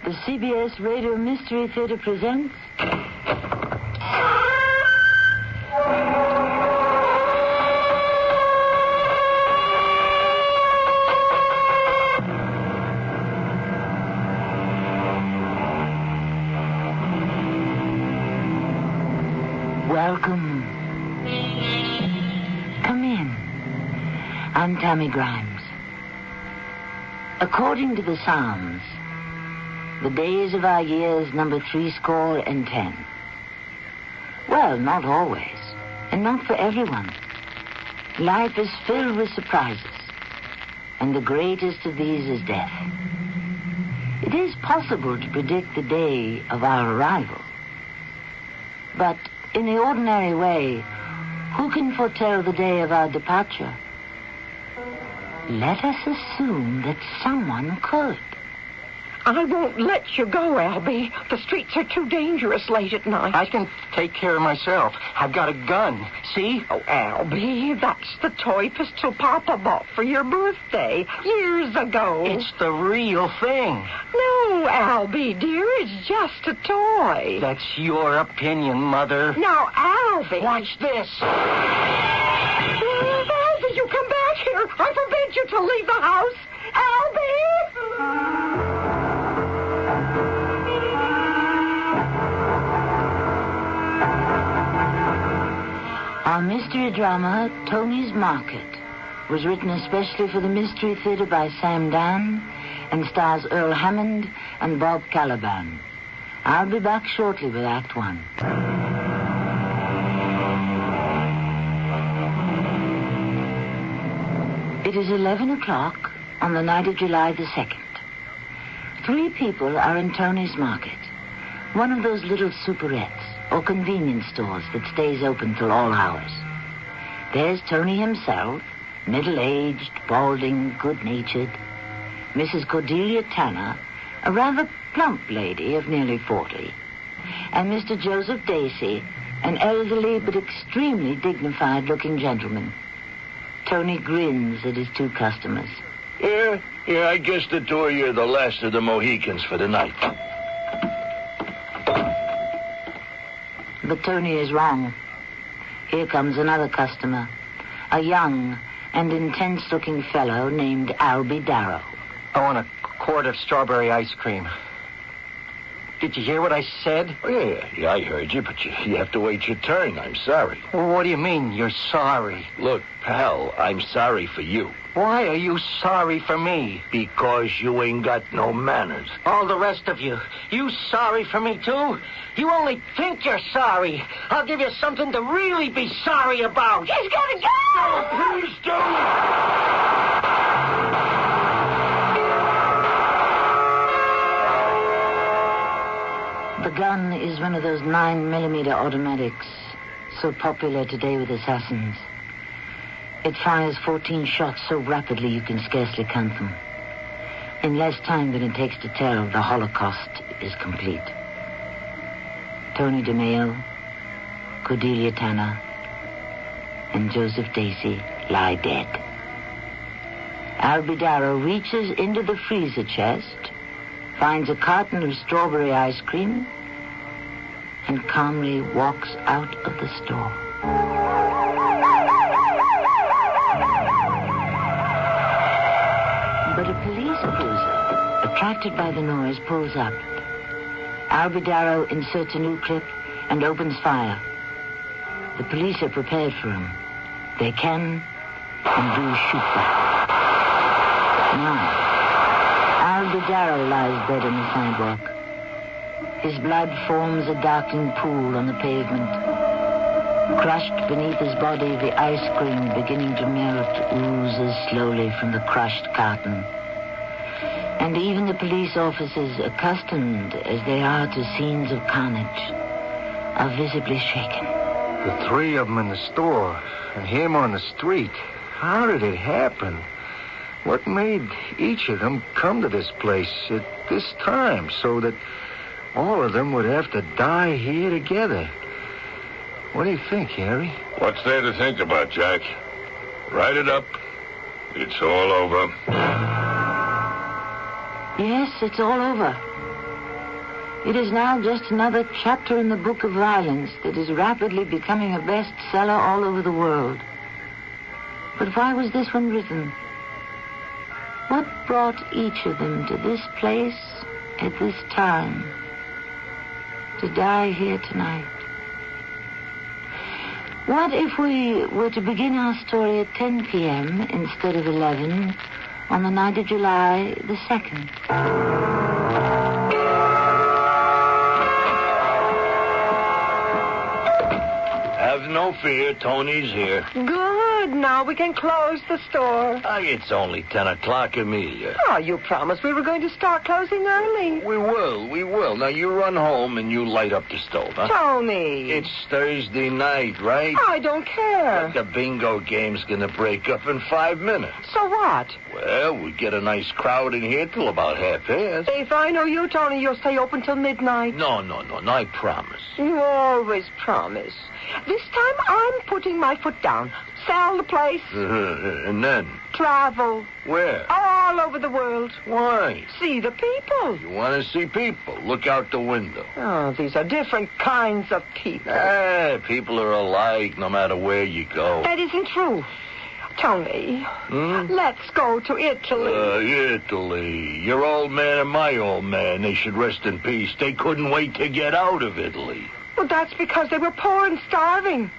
The CBS Radio Mystery Theater presents... Welcome. Come in. I'm Tammy Grimes. According to the Psalms, the days of our years number 70. Well, not always, and not for everyone. Life is filled with surprises, and the greatest of these is death. It is possible to predict the day of our arrival, but in the ordinary way, who can foretell the day of our departure? Let us assume that someone could. I won't let you go, Albie. The streets are too dangerous late at night. I can take care of myself. I've got a gun. See? Oh, Albie, that's the toy pistol Papa bought for your birthday years ago. It's the real thing. No, Albie, dear, it's just a toy. That's your opinion, Mother. Now, Albie. Watch this. Albie, you come back here. I forbid you to leave the house. Albie! Our mystery drama, Tony's Market, was written especially for the Mystery Theater by Sam Dan and stars Earl Hammond and Bob Caliban. I'll be back shortly with Act One. It is 11 o'clock on the night of July the 2nd. 3 people are in Tony's Market, one of those little superettes or convenience stores that stays open till all hours. There's Tony himself, middle-aged, balding, good-natured. Mrs. Cordelia Tanner, a rather plump lady of nearly 40. And Mr. Joseph Dacey, an elderly but extremely dignified-looking gentleman. Tony grins at his 2 customers. Yeah, I guess the 2 of you are the last of the Mohicans for the night. But Tony is wrong. Here comes another customer, a young and intense-looking fellow named Albie Darrow. I want a quart of strawberry ice cream. Did you hear what I said? Oh, yeah, I heard you, but you have to wait your turn. I'm sorry. Well, what do you mean, you're sorry? Look, pal, I'm sorry for you. Why are you sorry for me? Because you ain't got no manners. All the rest of you. You sorry for me, too? You only think you're sorry. I'll give you something to really be sorry about. He's gonna go! Oh, please don't! The gun is one of those 9mm automatics, so popular today with assassins. It fires 14 shots so rapidly you can scarcely count them. In less time than it takes to tell, the Holocaust is complete. Tony DeMeo, Cordelia Tanner, and Joseph Dacey lie dead. Albie Darrow reaches into the freezer chest, finds a carton of strawberry ice cream, and calmly walks out of the store. But a police cruiser, attracted by the noise, pulls up. Albie Darrow inserts a new clip and opens fire. The police are prepared for him. They can and do shoot back. Now, Albie Darrow lies dead on the sidewalk. His blood forms a darkening pool on the pavement. Crushed beneath his body, the ice cream beginning to melt oozes slowly from the crushed carton. And even the police officers, accustomed as they are to scenes of carnage, are visibly shaken. The 3 of them in the store and him on the street. How did it happen? What made each of them come to this place at this time so that all of them would have to die here together? What do you think, Harry? What's there to think about, Jack? Write it up. It's all over. Yes, it's all over. It is now just another chapter in the book of violence that is rapidly becoming a bestseller all over the world. But why was this one written? What brought each of them to this place at this time? To die here tonight? What if we were to begin our story at 10 p.m. instead of 11 on the night of July the 2nd? Have no fear, Tony's here. Good. Now we can close the store. It's only 10 o'clock, Amelia. Oh, you promised we were going to start closing early. We will. Now, you run home and you light up the stove, huh? Tony. It's Thursday night, right? I don't care. But the bingo game's gonna break up in 5 minutes. So what? Well, we get a nice crowd in here till about 1:30. If I know you, Tony, you'll stay open till midnight. No, I promise. You always promise. This time I'm putting my foot down. Sell the place. And then? Travel. Where? All over the world. Why? See the people. You want to see people? Look out the window. Oh, these are different kinds of people. People are alike no matter where you go. That isn't true. Tony, let's go to Italy. Italy. Your old man and my old man, they should rest in peace. They couldn't wait to get out of Italy. Well, that's because they were poor and starving.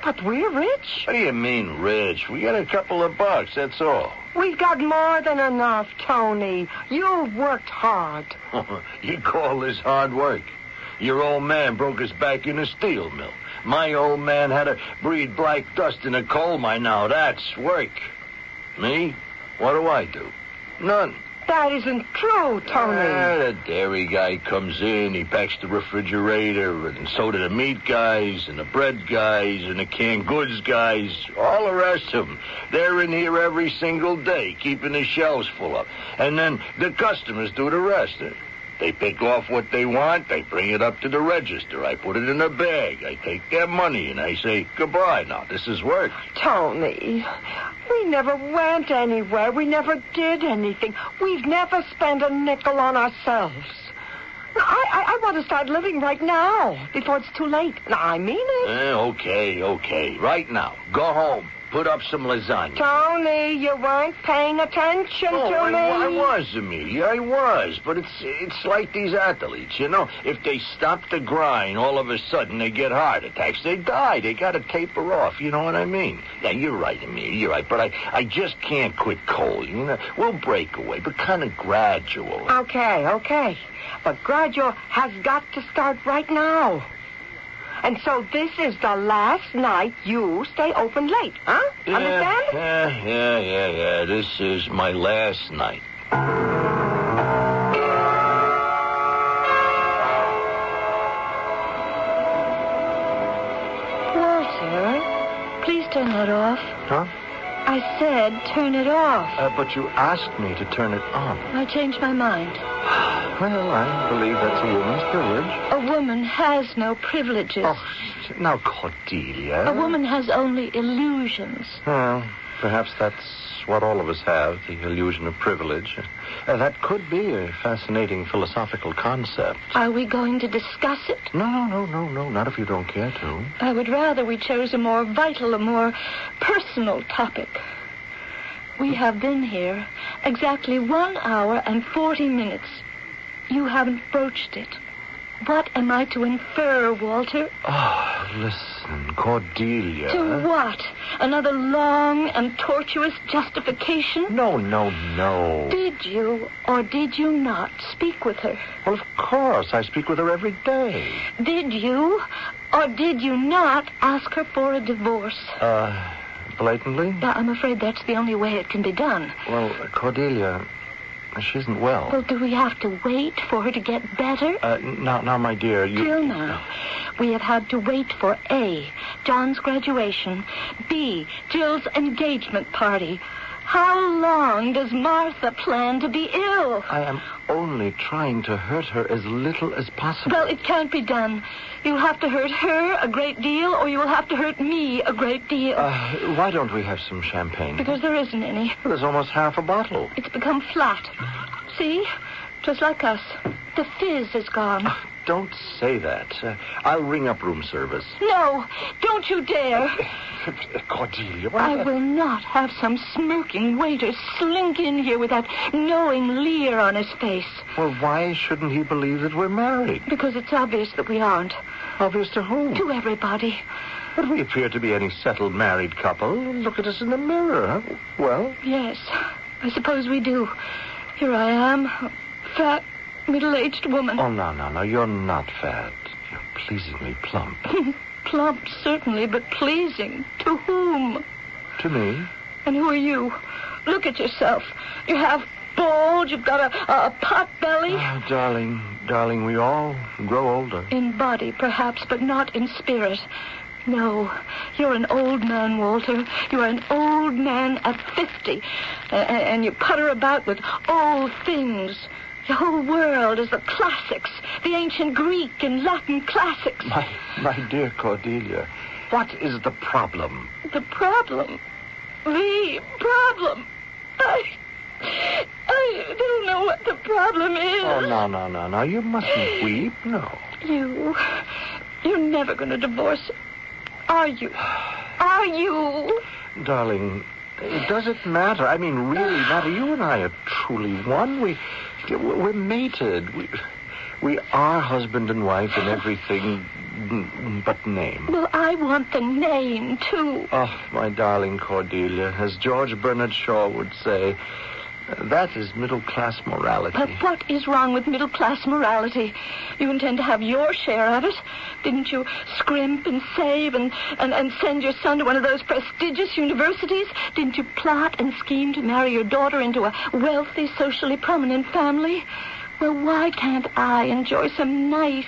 But we're rich. What do you mean, rich? We got a couple of bucks, that's all. We've got more than enough, Tony. You've worked hard. You call this hard work? Your old man broke his back in a steel mill. My old man had to breathe black dust in a coal mine. Now that's work. Me? What do I do? None. That isn't true, Tony. The dairy guy comes in, he packs the refrigerator, and so do the meat guys, and the bread guys, and the canned goods guys, all the rest of them. They're in here every single day, keeping the shelves full up. And then the customers do the rest. They pick off what they want, they bring it up to the register. I put it in a bag, I take their money, and I say, goodbye now, this is work. Tony, we never went anywhere. We never did anything. We've never spent a nickel on ourselves. I want to start living right now, before it's too late. I mean it. Okay. Right now, go home. Put up some lasagna. Tony, you weren't paying attention to me. I was, Amelia. I was. But it's like these athletes, you know. If they stop the grind, all of a sudden they get heart attacks. They die. They got to taper off. You know what I mean? Yeah, you're right, Amelia. You're right. But I just can't quit cold. You know, we'll break away, but kind of gradual. Okay. But gradual has got to start right now. And so this is the last night you stay open late, huh? Understand? Yeah. This is my last night. Walter, please turn that off. Huh? I said turn it off. But you asked me to turn it on. I changed my mind. Well, I believe that's a woman's privilege. A woman has no privileges. Oh, now, Cordelia. A woman has only illusions. Well, perhaps that's what all of us have, the illusion of privilege. That could be a fascinating philosophical concept. Are we going to discuss it? No, not if you don't care to. I would rather we chose a more vital, a more personal topic. We have been here exactly 1 hour and 40 minutes. You haven't broached it. What am I to infer, Walter? Oh, listen, Cordelia. To what? Another long and tortuous justification? No. Did you or did you not speak with her? Well, of course. I speak with her every day. Did you or did you not ask her for a divorce? Blatantly? I'm afraid that's the only way it can be done. Well, Cordelia, she isn't well. Well, do we have to wait for her to get better? Now, my dear, you... Till now, we have had to wait for A, John's graduation, B, Jill's engagement party. How long does Martha plan to be ill? I am only trying to hurt her as little as possible. Well, it can't be done. You'll have to hurt her a great deal, or you will have to hurt me a great deal. Why don't we have some champagne? Because there isn't any. There's almost half a bottle. It's become flat. See? Just like us. The fizz is gone. Don't say that. I'll ring up room service. No, don't you dare. Cordelia, I will not have some smirking waiter slink in here with that knowing leer on his face. Well, why shouldn't he believe that we're married? Because it's obvious that we aren't. Obvious to whom? To everybody. But we appear to be any settled married couple. Look at us in the mirror. Huh? Well? Yes, I suppose we do. Here I am, a fat, middle-aged woman. Oh, no. You're not fat. You're pleasingly plump. Plump, certainly, but pleasing. To whom? To me. And who are you? Look at yourself. You have bald, you've got a pot belly. Oh, darling, we all grow older. In body, perhaps, but not in spirit. No, you're an old man, Walter. You're an old man at 50. And you putter about with old things. The whole world is the classics, the ancient Greek and Latin classics. My dear Cordelia, what is the problem? The problem? The problem? I don't know what the problem is. Oh, no. You mustn't weep. No. You're never going to divorce. Are you? Are you? Darling, does it matter? I mean, really matter? You and I are truly one. We're mated. We are husband and wife in everything but name. Well, I want the name, too. Oh, my darling Cordelia, as George Bernard Shaw would say, that is middle-class morality. But what is wrong with middle-class morality? You intend to have your share of it. Didn't you scrimp and save and send your son to one of those prestigious universities? Didn't you plot and scheme to marry your daughter into a wealthy, socially prominent family? Well, why can't I enjoy some nice,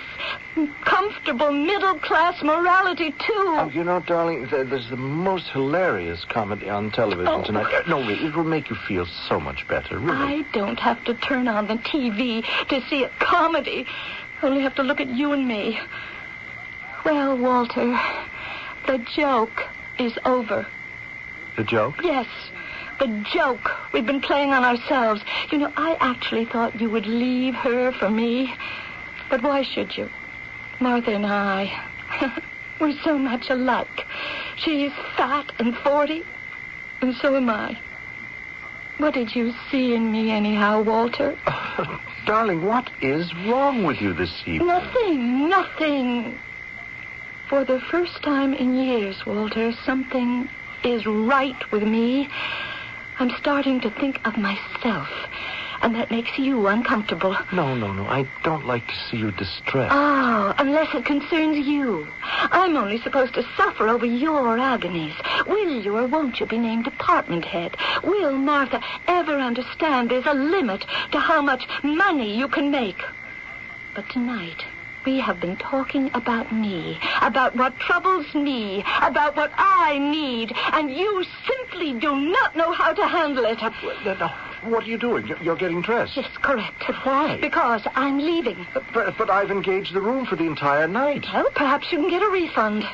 comfortable, middle-class morality, too? Oh, you know, darling, there's the most hilarious comedy on television tonight. No, really, it will make you feel so much better, really. I don't have to turn on the TV to see a comedy. I only have to look at you and me. Well, Walter, the joke is over. The joke? Yes. The joke we've been playing on ourselves. You know, I actually thought you would leave her for me. But why should you? Martha and I, we're so much alike. She's fat and 40, and so am I. What did you see in me anyhow, Walter? Darling, what is wrong with you this evening? Nothing. For the first time in years, Walter, something is right with me. I'm starting to think of myself, and that makes you uncomfortable. No. I don't like to see you distressed. Oh, unless it concerns you. I'm only supposed to suffer over your agonies. Will you or won't you be named department head? Will Martha ever understand there's a limit to how much money you can make? But tonight, we have been talking about me, about what troubles me, about what I need, and you simply do not know how to handle it. Now, what are you doing? You're getting dressed? Yes, correct. But why? Because I'm leaving. But I've engaged the room for the entire night. Well, perhaps you can get a refund.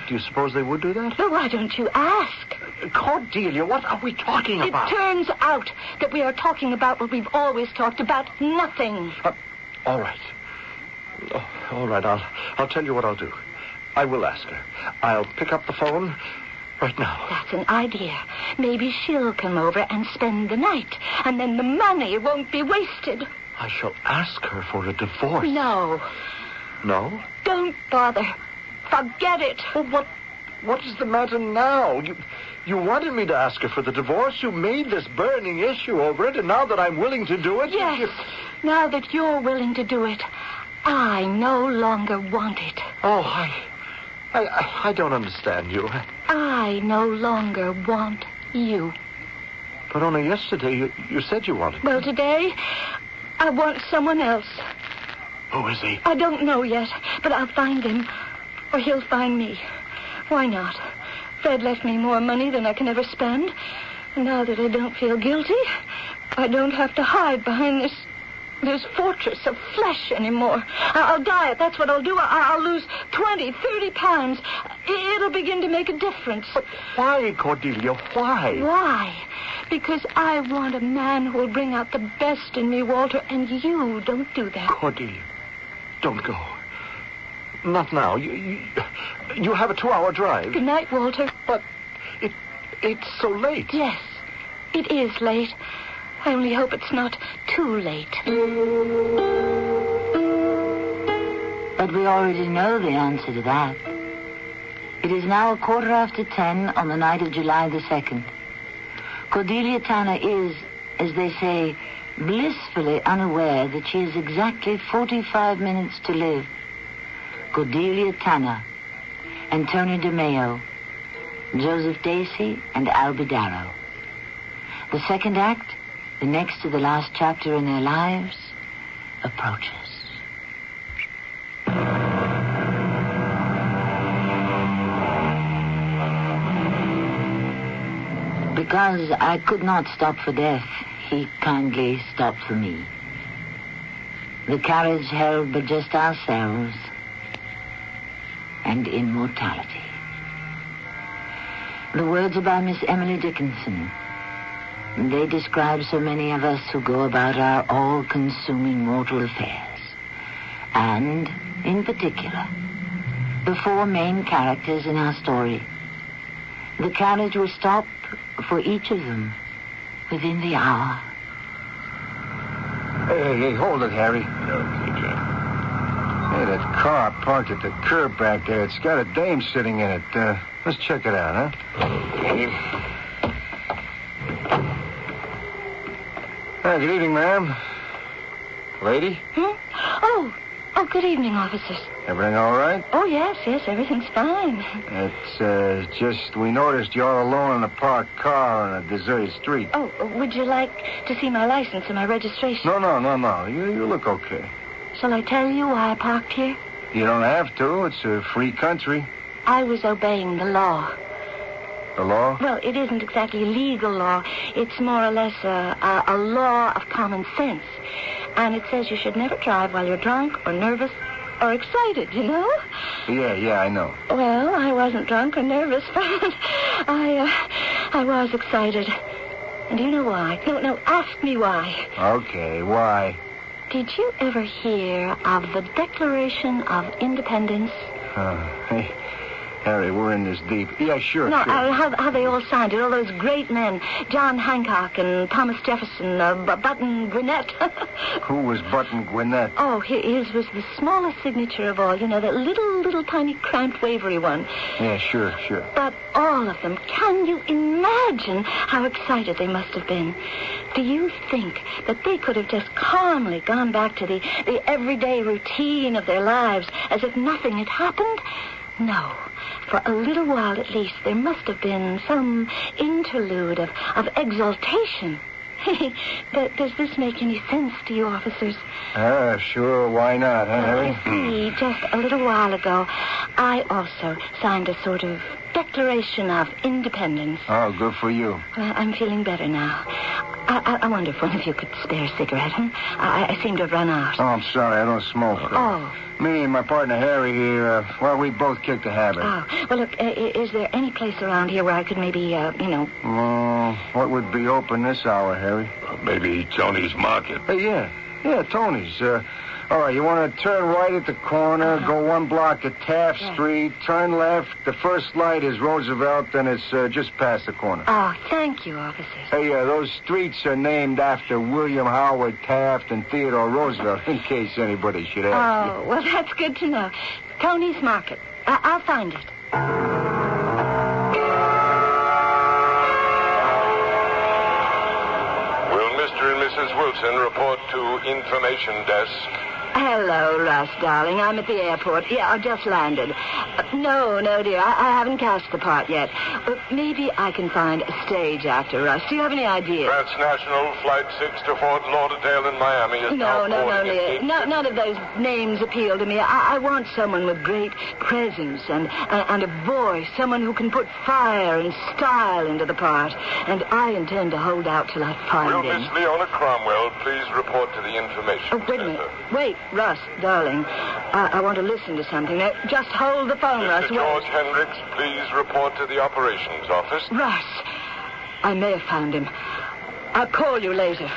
Do you suppose they would do that? Well, why don't you ask? Cordelia, what are we talking about? It turns out that we are talking about what we've always talked about, nothing. All right. Oh, all right, I'll tell you what I'll do. I will ask her. I'll pick up the phone right now. That's an idea. Maybe she'll come over and spend the night, and then the money won't be wasted. I shall ask her for a divorce. No. No? Don't bother. Forget it. Well, what is the matter now? You wanted me to ask her for the divorce. You made this burning issue over it, and now that I'm willing to do it... Yes, now that you're willing to do it, I no longer want it. Oh, I don't understand you. I no longer want you. But only yesterday you said you wanted me. Well, today, I want someone else. Who is he? I don't know yet, but I'll find him, or he'll find me. Why not? Fred left me more money than I can ever spend. And now that I don't feel guilty, I don't have to hide behind this fortress of flesh anymore. I'll diet, that's what I'll do. I'll lose 20, 30 pounds. it'll begin to make a difference. But why, Cordelia? Why? Why? Because I want a man who will bring out the best in me, Walter, and you don't do that. Cordelia, don't go. Not now. You have a 2-hour drive. Good night, Walter. But it's so late. Yes, it is late. I only hope it's not too late. But we already know the answer to that. It is now 10:15 on the night of July the 2nd. Cordelia Tanner is, as they say, blissfully unaware that she has exactly 45 minutes to live. Cordelia Tanner, Antonio DeMeo, Joseph Dacey, and Albie Darrow. The second act, the next to the last chapter in their lives, approaches. Because I could not stop for death, he kindly stopped for me. The carriage held but just ourselves and immortality. The words are by Miss Emily Dickinson. They describe so many of us who go about our all-consuming mortal affairs. And, in particular, the 4 main characters in our story. The carriage will stop for each of them within the hour. Hey, hold it, Harry. Okay, Jack. Hey, that car parked at the curb back there. It's got a dame sitting in it. Let's check it out, huh? Okay. Good evening, ma'am. Lady? Oh, good evening, officers. Everything all right? Oh, yes, everything's fine. It's just we noticed you're alone in a parked car on a deserted street. Oh, would you like to see my license and my registration? No. You look okay. Shall I tell you why I parked here? You don't have to. It's a free country. I was obeying the law. The law? Well, it isn't exactly legal law. It's more or less a law of common sense. And it says you should never drive while you're drunk or nervous or excited, you know? Yeah, I know. Well, I wasn't drunk or nervous, but I was excited. And do you know why? No, ask me why. Okay, why? Did you ever hear of the Declaration of Independence? Hey, Harry, we're in this deep. Yeah, sure. No, sure. How they all signed it, all those great men. John Hancock and Thomas Jefferson, Button Gwinnett. Who was Button Gwinnett? Oh, his was the smallest signature of all. You know, that little tiny cramped wavery one. Yeah, sure. But all of them, can you imagine how excited they must have been? Do you think that they could have just calmly gone back to the everyday routine of their lives as if nothing had happened? No. For a little while at least, there must have been some interlude of exaltation. Does this make any sense to you, officers? Sure, why not, huh, Harry? You see, just a little while ago, I also signed a sort of Declaration of Independence. Oh, good for you. Well, I'm feeling better now. I wonder if one of you could spare a cigarette. I seem to have run out. Oh, I'm sorry, I don't smoke. Oh. Me and my partner Harry here, we both kicked the habit. Oh, well, look, is there any place around here where I could maybe, what would be open this hour, Harry? Maybe Tony's Market. Hey, yeah, Tony's. All right, you want to turn right at the corner, go 1 block at Taft Street, turn left. The first light is Roosevelt, and it's just past the corner. Oh, thank you, officers. Hey, those streets are named after William Howard Taft and Theodore Roosevelt, in case anybody should ask. Oh, well, that's good to know. Tony's Market. I'll find it. Will Mr. and Mrs. Wilson report to information desk? Hello, Russ, darling. I'm at the airport. Yeah, I've just landed. No, dear. I haven't cast the part yet. But maybe I can find a stage actor, Russ. Do you have any idea? Transnational Flight 6 to Fort Lauderdale in Miami is No, dear. None of those names appeal to me. I want someone with great presence and a voice. Someone who can put fire and style into the part. And I intend to hold out till I find Will him. Miss Leona Cromwell please report to the information Oh, wait a minute. center? Wait. Russ, darling, I want to listen to something. Now, just hold the phone, Russ. Mr. George Hendricks, please report to the operations office. Russ, I may have found him. I'll call you later.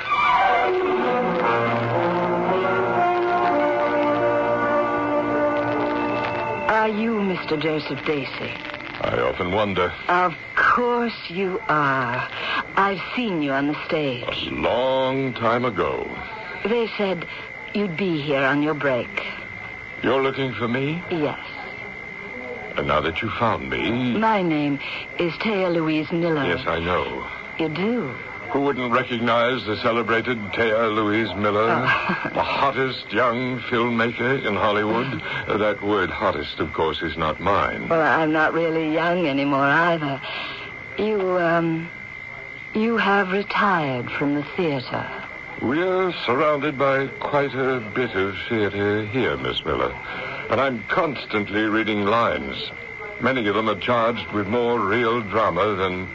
Are you Mr. Joseph Dacey? I often wonder. Of course you are. I've seen you on the stage. A long time ago. They said you'd be here on your break. You're looking for me? Yes. And now that you found me... My name is Thea Louise Miller. Yes, I know. You do? Who wouldn't recognize the celebrated Thea Louise Miller? Oh. The hottest young filmmaker in Hollywood? That word hottest, of course, is not mine. Well, I'm not really young anymore either. You have retired from the theater. We're surrounded by quite a bit of theater here, Miss Miller. And I'm constantly reading lines. Many of them are charged with more real drama than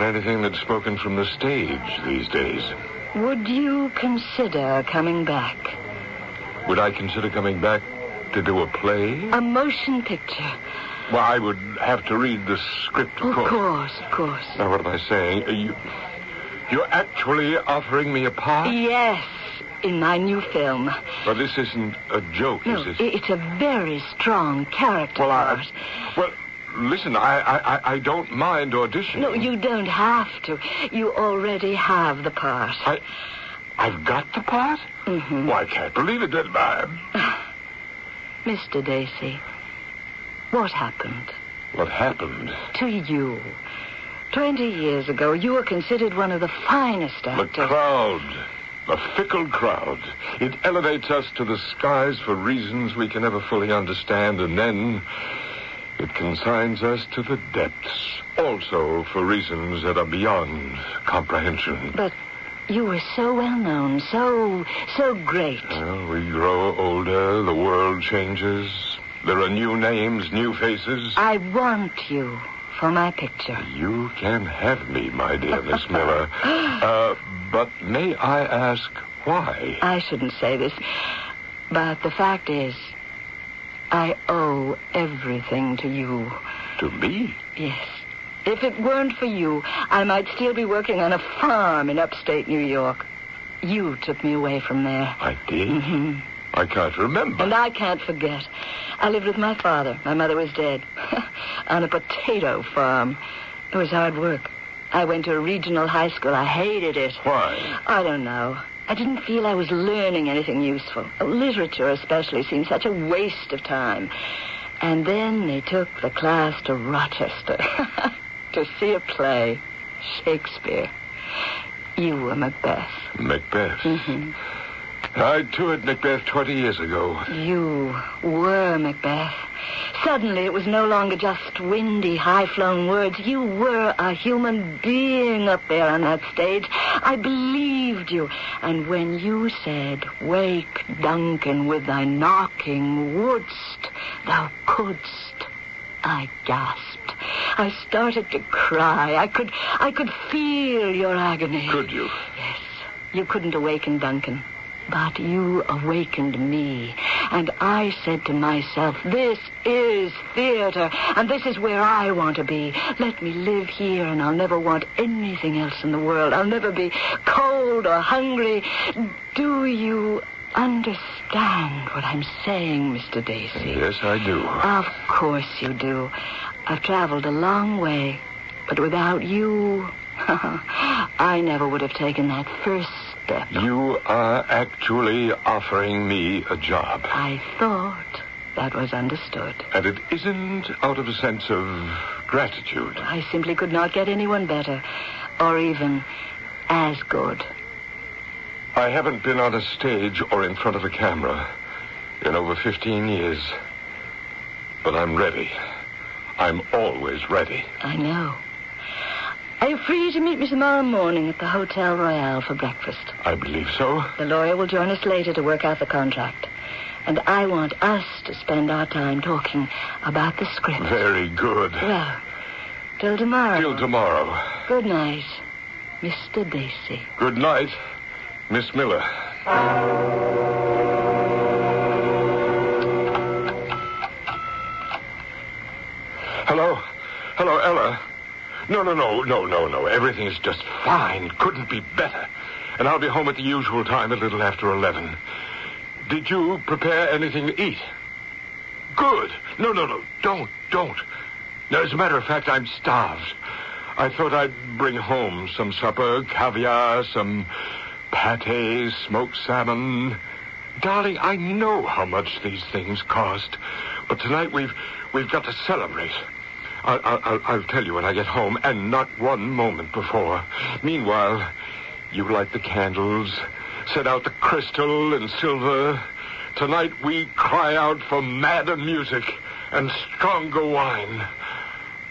anything that's spoken from the stage these days. Would you consider coming back? Would I consider coming back to do a play? A motion picture. Well, I would have to read the script, of course. Of course. Now, what am I saying? You're actually offering me a part? Yes, in my new film. Well, this isn't a joke, No, is it? it's a very strong character part. Well, listen, I don't mind auditioning. No, you don't have to. You already have the part. I've got the part? Mm-hmm. Well, I can't believe it. Mr. Dacey, what happened? What happened? To you. 20 years ago, you were considered one of the finest actors. The crowd. A fickle crowd. It elevates us to the skies for reasons we can never fully understand, and then it consigns us to the depths, also for reasons that are beyond comprehension. But you were so well known, so great. Well, we grow older, the world changes. There are new names, new faces. I want you for my picture. You can have me, my dear Miss Miller. But may I ask why? I shouldn't say this, but the fact is, I owe everything to you. To me? Yes. If it weren't for you, I might still be working on a farm in upstate New York. You took me away from there. I did? Mm-hmm. I can't remember. And I can't forget. I lived with my father. My mother was dead. On a potato farm. It was hard work. I went to a regional high school. I hated it. Why? I don't know. I didn't feel I was learning anything useful. Literature especially seemed such a waste of time. And then they took the class to Rochester to see a play. Shakespeare. You were Macbeth. Macbeth? Mm-hmm. I toured Macbeth 20 years ago. You were Macbeth. Suddenly it was no longer just windy, high-flown words. You were a human being up there on that stage. I believed you. And when you said, "Wake, Duncan, with thy knocking, wouldst, thou couldst," I gasped. I started to cry. I could feel your agony. Could you? Yes. You couldn't awaken Duncan. But you awakened me, and I said to myself, this is theater, and this is where I want to be. Let me live here, and I'll never want anything else in the world. I'll never be cold or hungry. Do you understand what I'm saying, Mr. Dacey? Yes, I do. Of course you do. I've traveled a long way, but without you, I never would have taken that first step. You are actually offering me a job. I thought that was understood. And it isn't out of a sense of gratitude. I simply could not get anyone better, or even as good. I haven't been on a stage or in front of a camera in over 15 years. But I'm ready. I'm always ready. I know. Are you free to meet me tomorrow morning at the Hotel Royale for breakfast? I believe so. The lawyer will join us later to work out the contract. And I want us to spend our time talking about the script. Very good. Well, till tomorrow. Till tomorrow. Good night, Mr. Dacey. Good night, Miss Miller. No. Everything is just fine. Couldn't be better. And I'll be home at the usual time, a little after 11. Did you prepare anything to eat? Good. No. Don't. No, as a matter of fact, I'm starved. I thought I'd bring home some supper, caviar, some pâté, smoked salmon. Darling, I know how much these things cost. But tonight we've got to celebrate. I'll tell you when I get home, and not one moment before. Meanwhile, you light the candles, set out the crystal and silver. Tonight we cry out for madder music and stronger wine.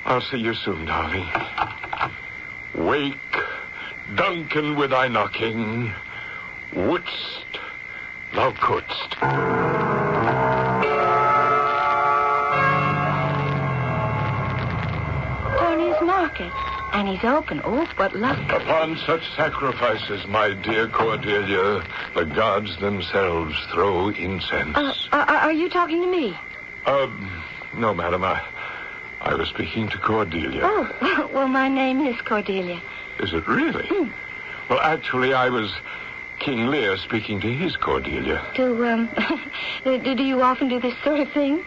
I'll see you soon, darling. Wake, Duncan, with thy knocking. Wouldst thou couldst. Tony's Market. And he's open. Oh, but luck. Upon such sacrifices, my dear Cordelia, the gods themselves throw incense. Are you talking to me? No, madam. I was speaking to Cordelia. Oh, well, my name is Cordelia. Is it really? Well, actually, I was King Lear speaking to his Cordelia. Do you often do this sort of thing?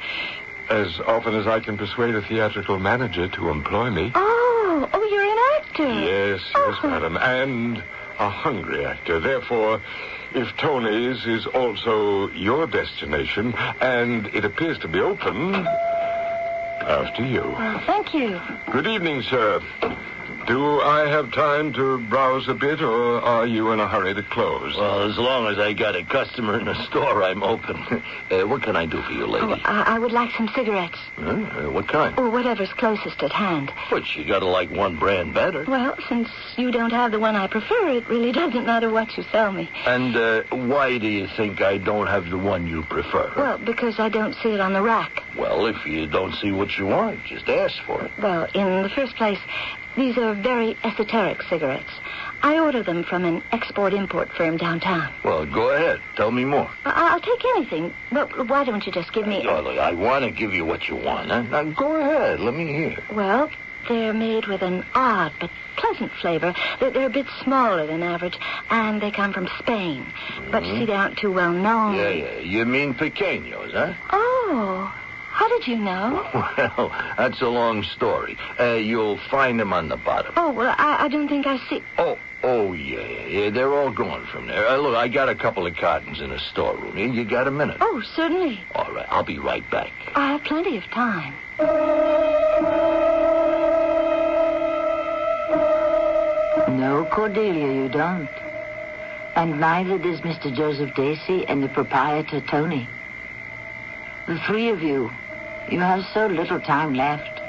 As often as I can persuade a theatrical manager to employ me. Oh, you're an actor. Yes, madam. And a hungry actor. Therefore, if Tony's is also your destination, and it appears to be open, after you. Thank you. Good evening, sir. Do I have time to browse a bit, or are you in a hurry to close? Well, as long as I got a customer in the store, I'm open. What can I do for you, lady? I would like some cigarettes. What kind? Oh, whatever's closest at hand. But you gotta like one brand better. Well, since you don't have the one I prefer, it really doesn't matter what you sell me. And why do you think I don't have the one you prefer? Well, because I don't see it on the rack. Well, if you don't see what you want, just ask for it. Well, in the first place, these are very esoteric cigarettes. I order them from an export-import firm downtown. Well, go ahead. Tell me more. I'll take anything. But why don't you just give me... Look, I want to give you what you want. Huh? Now, go ahead. Let me hear. Well, they're made with an odd but pleasant flavor. They're a bit smaller than average, and they come from Spain. But you see, they aren't too well known. Yeah. You mean pequeños, huh? Oh... How did you know? Well, that's a long story. You'll find them on the bottom. Oh, well, I don't think I see... Oh, yeah. They're all gone from there. Look, I got a couple of cartons in the storeroom. You got a minute? Oh, certainly. All right, I'll be right back. I have plenty of time. No, Cordelia, you don't. And neither does Mr. Joseph Dacey and the proprietor, Tony. The three of you have so little time left.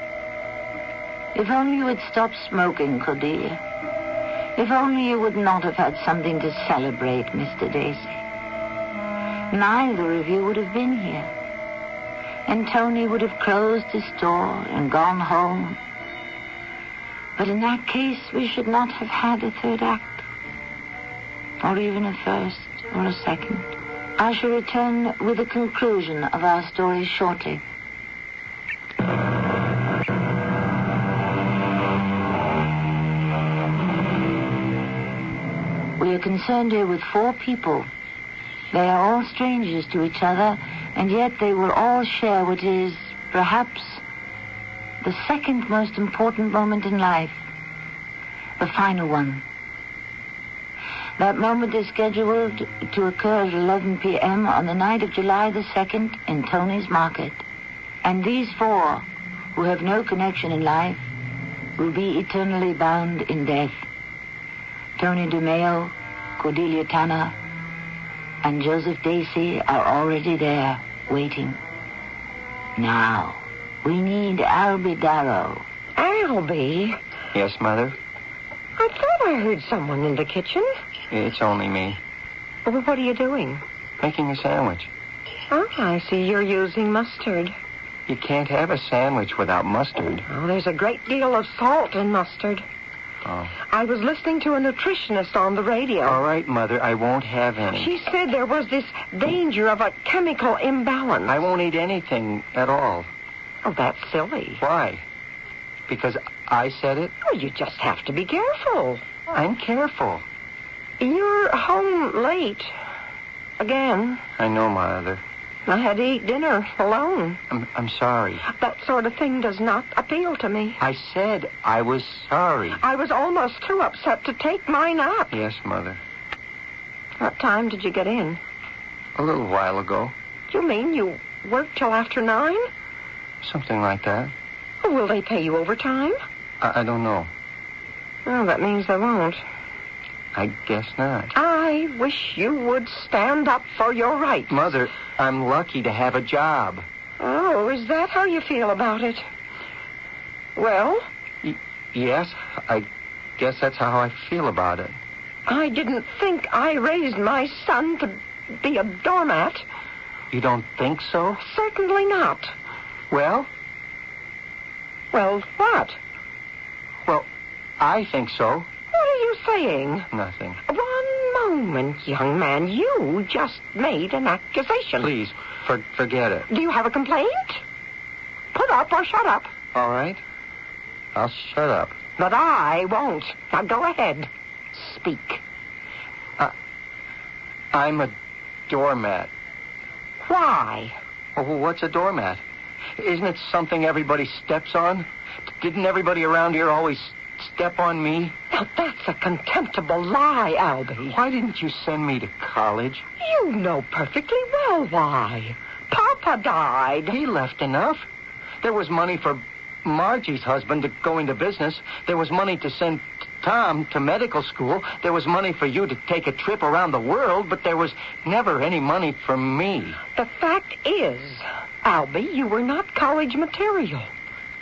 If only you had stopped smoking, Cordelia. If only you would not have had something to celebrate, Mr. Dacey. Neither of you would have been here. And Tony would have closed his store and gone home. But in that case, we should not have had a third act. Or even a first or a second. I shall return with the conclusion of our story shortly. We are concerned here with 4 people. They are all strangers to each other, and yet they will all share what is, perhaps, the second most important moment in life. The final one. That moment is scheduled to occur at 11 p.m. on the night of July the 2nd in Tony's Market. And these 4, who have no connection in life, will be eternally bound in death. Tony DeMeo, Cordelia Tanner, and Joseph Dacey are already there, waiting. Now, we need Albie Darrow. Albie? Yes, Mother? I thought I heard someone in the kitchen. It's only me. Well, what are you doing? Making a sandwich. Oh, I see you're using mustard. You can't have a sandwich without mustard. Oh, there's a great deal of salt in mustard. Oh. I was listening to a nutritionist on the radio. All right, Mother, I won't have any. She said there was this danger of a chemical imbalance. I won't eat anything at all. Oh, that's silly. Why? Because I said it? Oh, you just have to be careful. I'm careful. You're home late. Again. I know, Mother. I had to eat dinner alone. I'm sorry. That sort of thing does not appeal to me. I said I was sorry. I was almost too upset to take my nap. Yes, Mother. What time did you get in? A little while ago. You mean you worked till after 9? Something like that. Will they pay you overtime? I don't know. Well, that means they won't. I guess not. I wish you would stand up for your rights. Mother, I'm lucky to have a job. Oh, is that how you feel about it? Well? Yes, I guess that's how I feel about it. I didn't think I raised my son to be a doormat. You don't think so? Certainly not. Well? Well, what? Well, I think so. What are you saying? Nothing. One moment, young man. You just made an accusation. Please, forget it. Do you have a complaint? Put up or shut up. All right. I'll shut up. But I won't. Now go ahead. Speak. I'm a doormat. Why? Oh, what's a doormat? Isn't it something everybody steps on? Didn't everybody around here always step on me? Now, that's a contemptible lie, Albie. Why didn't you send me to college? You know perfectly well why. Papa died. He left enough. There was money for Margie's husband to go into business. There was money to send Tom to medical school. There was money for you to take a trip around the world, but there was never any money for me. The fact is, Albie, you were not college material.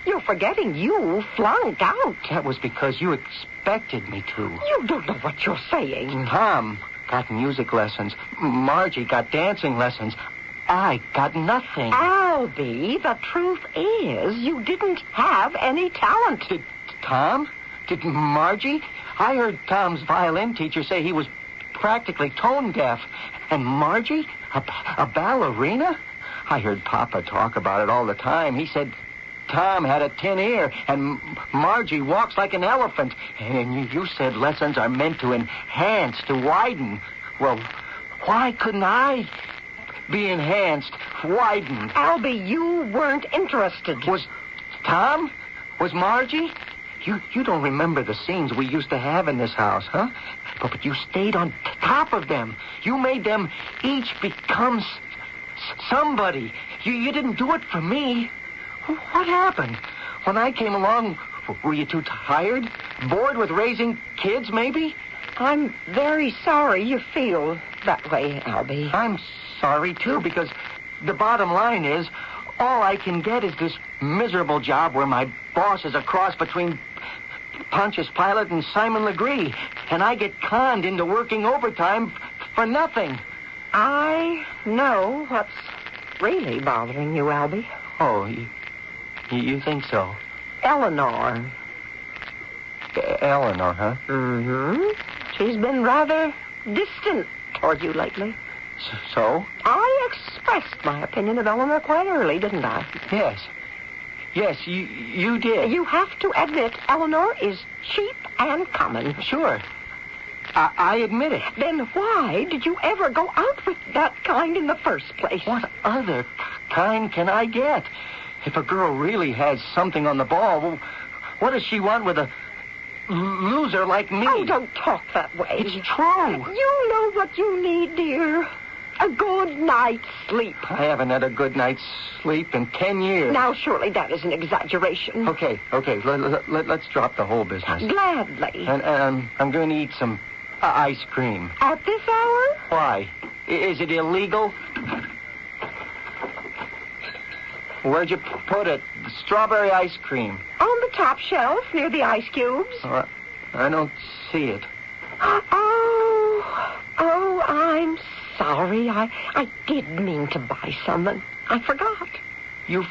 You're forgetting you flunked out. That was because you expected me to. You don't know what you're saying. Tom got music lessons. Margie got dancing lessons. I got nothing. Albie, the truth is you didn't have any talent. Did Tom? Did Margie? I heard Tom's violin teacher say he was practically tone deaf. And Margie? A ballerina? I heard Papa talk about it all the time. He said Tom had a tin ear, and Margie walks like an elephant. And you said lessons are meant to enhance, to widen. Well, why couldn't I be enhanced, widened? Albie, you weren't interested. Was Tom? Was Margie? You don't remember the scenes we used to have in this house, huh? But you stayed on top of them. You made them each become somebody. You didn't do it for me. What happened? When I came along, were you too tired? Bored with raising kids, maybe? I'm very sorry you feel that way, Albie. I'm sorry, too, because the bottom line is all I can get is this miserable job where my boss is a cross between Pontius Pilate and Simon Legree, and I get conned into working overtime for nothing. I know what's really bothering you, Albie. Oh, you think so? Eleanor. Eleanor, huh? Mm-hmm. She's been rather distant toward you lately. So? I expressed my opinion of Eleanor quite early, didn't I? Yes. Yes, you did. You have to admit Eleanor is cheap and common. Sure. I admit it. Then why did you ever go out with that kind in the first place? What other kind can I get? If a girl really has something on the ball, well, what does she want with a loser like me? Oh, don't talk that way. It's true. You know what you need, dear. A good night's sleep. I haven't had a good night's sleep in 10 years. Now, surely that is an exaggeration. Okay. Let's drop the whole business. Gladly. And I'm going to eat some ice cream. At this hour? Why? Is it illegal? Where'd you put it? Strawberry ice cream. On the top shelf, near the ice cubes. I don't see it. Oh, I'm sorry. I did mean to buy some, and I forgot. You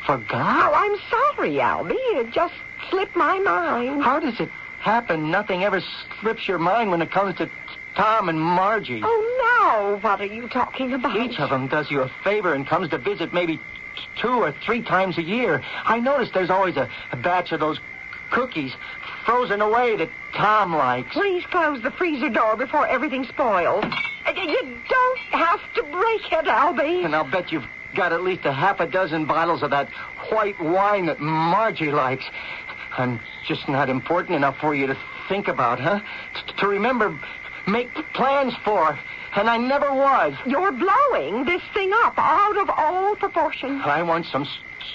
forgot? Oh, I'm sorry, Albie. It just slipped my mind. How does it happen nothing ever slips your mind when it comes to Tom and Margie? Oh, now what are you talking about? Each of them does you a favor and comes to visit maybe 2 or 3 times a year. I notice there's always a batch of those cookies frozen away that Tom likes. Please close the freezer door before everything spoils. You don't have to break it, Albie. And I'll bet you've got at least a half a dozen bottles of that white wine that Margie likes. I'm just not important enough for you to think about, huh? To remember, make plans for. And I never was. You're blowing this thing up out of all proportion. I want some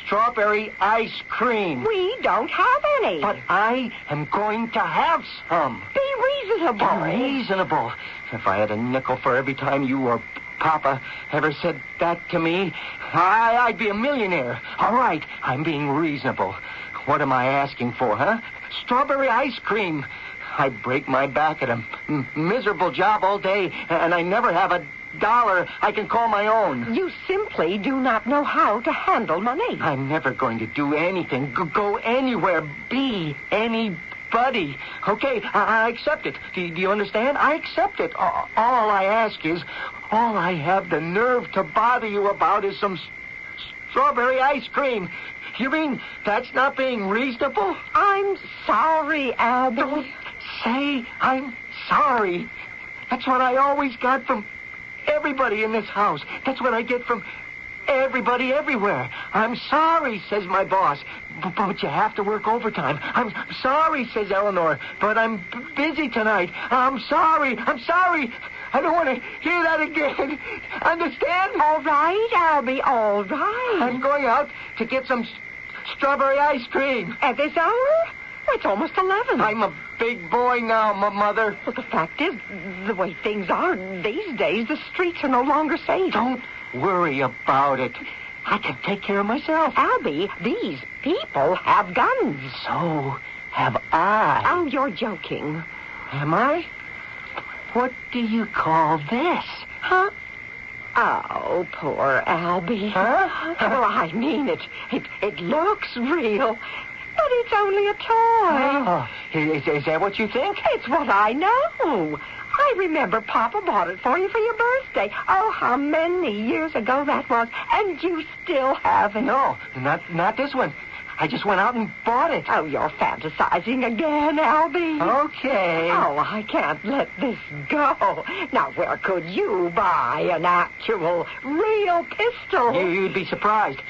strawberry ice cream. We don't have any. But I am going to have some. Be reasonable. Be reasonable. If I had a nickel for every time you or Papa ever said that to me, I'd be a millionaire. All right, I'm being reasonable. What am I asking for, huh? Strawberry ice cream. I break my back at a miserable job all day, and I never have $1 I can call my own. You simply do not know how to handle money. I'm never going to do anything, go anywhere, be anybody. Okay, I accept it. Do you understand? I accept it. All I ask is, all I have the nerve to bother you about is some strawberry ice cream. You mean that's not being reasonable? I'm sorry, Albie. Don't say I'm sorry. That's what I always got from everybody in this house. That's what I get from everybody everywhere. I'm sorry, says my boss, but you have to work overtime. I'm sorry, says Eleanor, but I'm busy tonight. I'm sorry. I don't want to hear that again. Understand? All right, Albie, all right. I'm going out to get some strawberry ice cream. At this hour? It's almost 11. I'm a big boy now, Mother. Well, the fact is, the way things are these days, the streets are no longer safe. Don't worry about it. I can take care of myself. Albie, these people have guns. So have I. Oh, you're joking. Am I? What do you call this? Huh? Oh, poor Albie. Huh? Oh, I mean it. It looks real. But it's only a toy. Oh, is that what you think? It's what I know. I remember Papa bought it for you for your birthday. Oh, how many years ago that was. And you still have it. No, not this one. I just went out and bought it. Oh, you're fantasizing again, Albie. Okay. Oh, I can't let this go. Now, where could you buy an actual, real pistol? You'd be surprised.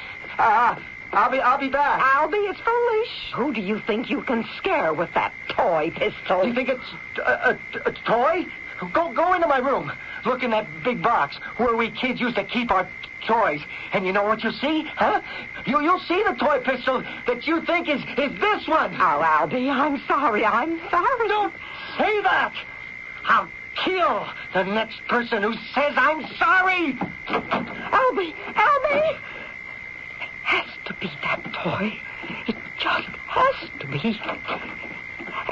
I'll be back. Albie, it's foolish. Who do you think you can scare with that toy pistol? You think it's a toy? Go into my room. Look in that big box where we kids used to keep our toys. And you know what you'll see, huh? You'll see the toy pistol that you think is this one. Oh, Albie, I'm sorry. Don't say that. I'll kill the next person who says I'm sorry. Albie! It has to be that toy. It just has to be.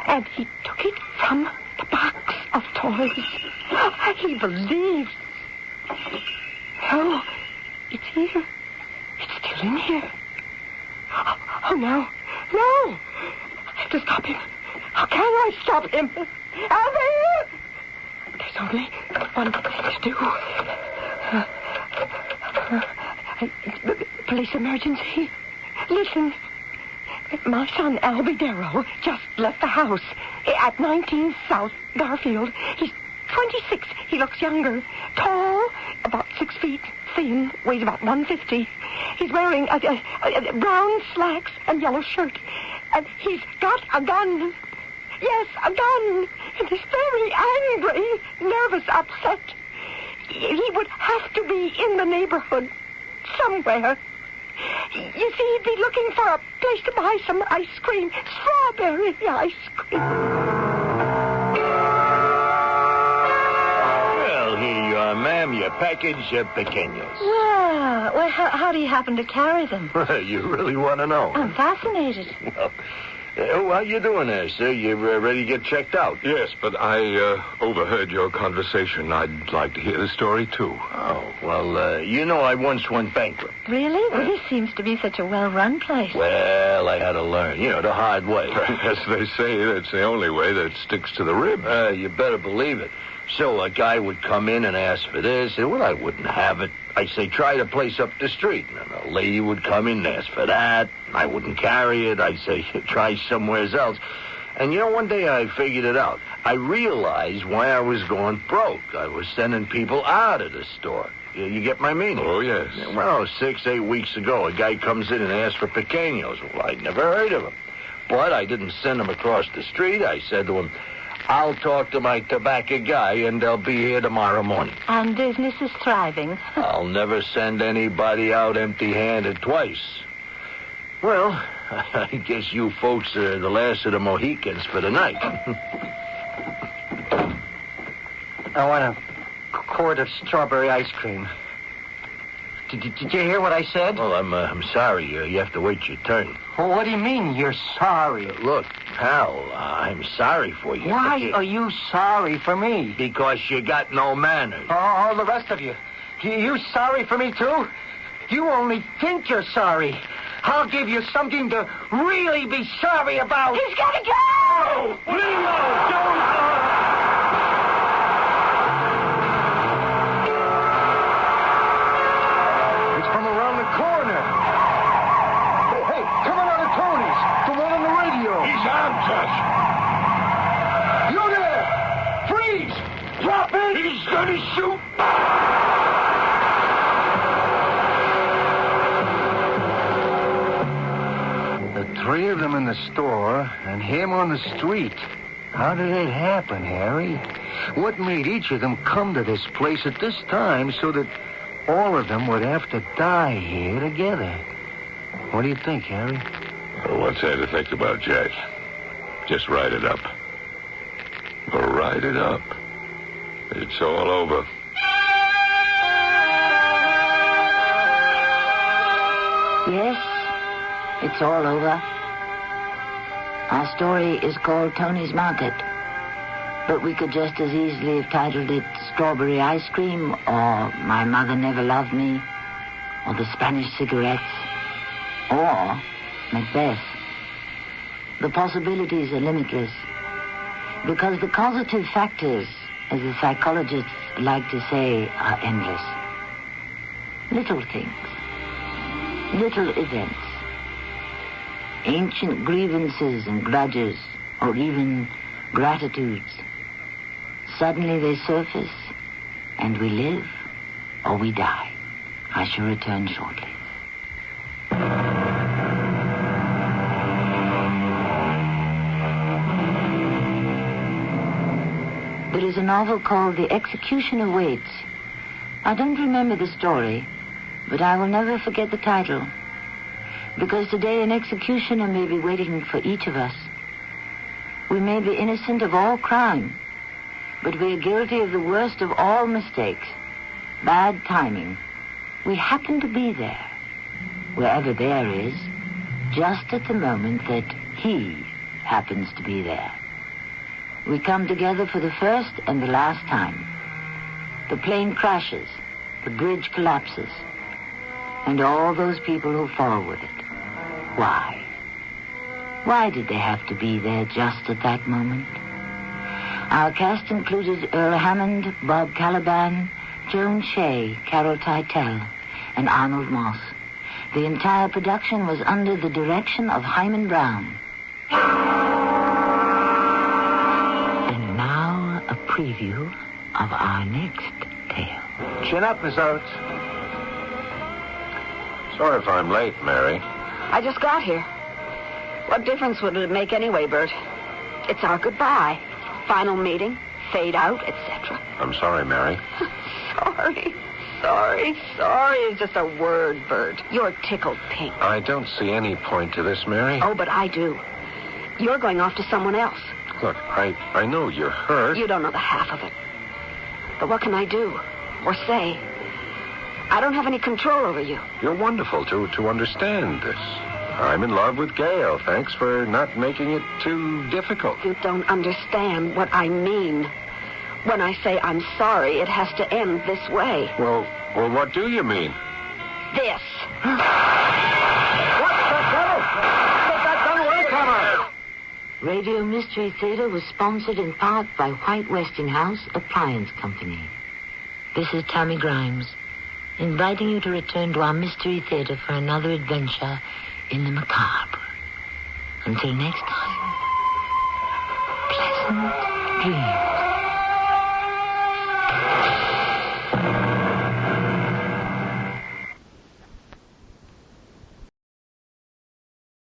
And he took it from the box of toys. He believes. Oh, it's here. It's still in here. Oh, no. I have to stop him. How can I stop him? Albie! There's only one thing to do. Police emergency. Listen. My son, Albie Darrow, just left the house at 19 South Garfield. He's 26. He looks younger. Tall, about 6 feet. Thin, weighs about 150. He's wearing a brown slacks and yellow shirt. And he's got a gun. Yes, a gun. And he's very angry, nervous, upset. He would have to be in the neighborhood somewhere. You see, he'd be looking for a place to buy some ice cream. Strawberry ice cream. Well, here you are, ma'am. Your package of pequeños. Well, how do you happen to carry them? You really want to know? I'm fascinated. Well, how you doing there, sir? You ready to get checked out? Yes, but I overheard your conversation. I'd like to hear the story, too. Oh, well, I once went bankrupt. Really? Well, this seems to be such a well-run place. Well, I had to learn, the hard way. As they say, that's the only way that sticks to the rib. You better believe it. So a guy would come in and ask for this, and, well, I wouldn't have it. I say, try the place up the street. And a lady would come in and ask for that. I wouldn't carry it. I say, try somewhere else. And, one day I figured it out. I realized why I was going broke. I was sending people out of the store. You get my meaning? Oh, yes. Well, 6-8 weeks ago, a guy comes in and asks for pequeños. Well, I'd never heard of him. But I didn't send him across the street. I said to him, I'll talk to my tobacco guy, and they'll be here tomorrow morning. And business is thriving. I'll never send anybody out empty-handed twice. Well, I guess you folks are the last of the Mohicans for the night. I want a quart of strawberry ice cream. Did you hear what I said? Well, I'm sorry. You have to wait your turn. Well, what do you mean you're sorry? Look, pal, I'm sorry for you. Why are you sorry for me? Because you got no manners. Oh, all the rest of you. You sorry for me, too? You only think you're sorry. I'll give you something to really be sorry about. He's got to go! Leo, don't... It's from around the corner. Hey, coming out of Tony's. The one on the radio. He's armed us. You there! Freeze! Drop it! He's going to shoot. The three of them in the store and him on the street. How did it happen, Harry? What made each of them come to this place at this time so that all of them would have to die here together? What do you think, Harry? Well, what's there to think about, Jack? Just write it up. Write it up. It's all over. Yes, it's all over. Our story is called Tony's Market. But we could just as easily have titled it Strawberry Ice Cream, or My Mother Never Loved Me, or The Spanish Cigarettes, or Macbeth. The possibilities are limitless, because the causative factors, as the psychologists like to say, are endless. Little things, little events, ancient grievances and grudges, or even gratitudes. Suddenly they surface, and we live, or we die. I shall return shortly. There is a novel called The Execution Awaits. I don't remember the story, but I will never forget the title. Because today an executioner may be waiting for each of us. We may be innocent of all crime, but we are guilty of the worst of all mistakes. Bad timing. We happen to be there, wherever there is, just at the moment that he happens to be there. We come together for the first and the last time. The plane crashes, the bridge collapses, and all those people who fall with it. Why? Why did they have to be there just at that moment? Our cast included Earl Hammond, Bob Caliban, Joan Shea, Carol Teitel, and Arnold Moss. The entire production was under the direction of Himan Brown. And now a preview of our next tale. Chin up, Miss Oates. Sorry if I'm late, Mary. I just got here. What difference would it make anyway, Bert? It's our goodbye. Final meeting, fade out, etc. I'm sorry, Mary. Sorry is just a word, Bert. You're tickled pink. I don't see any point to this, Mary. Oh, but I do. You're going off to someone else. Look, I know you're hurt. You don't know the half of it. But what can I do? Or say? I don't have any control over you. You're wonderful to understand this. I'm in love with Gail. Thanks for not making it too difficult. You don't understand what I mean. When I say I'm sorry, it has to end this way. Well, what do you mean? This. What the hell? Get that gun away from her! Radio Mystery Theater was sponsored in part by White Westinghouse Appliance Company. This is Tammy Grimes. inviting you to return to our Mystery Theater for another adventure in the macabre. Until next time, pleasant dreams.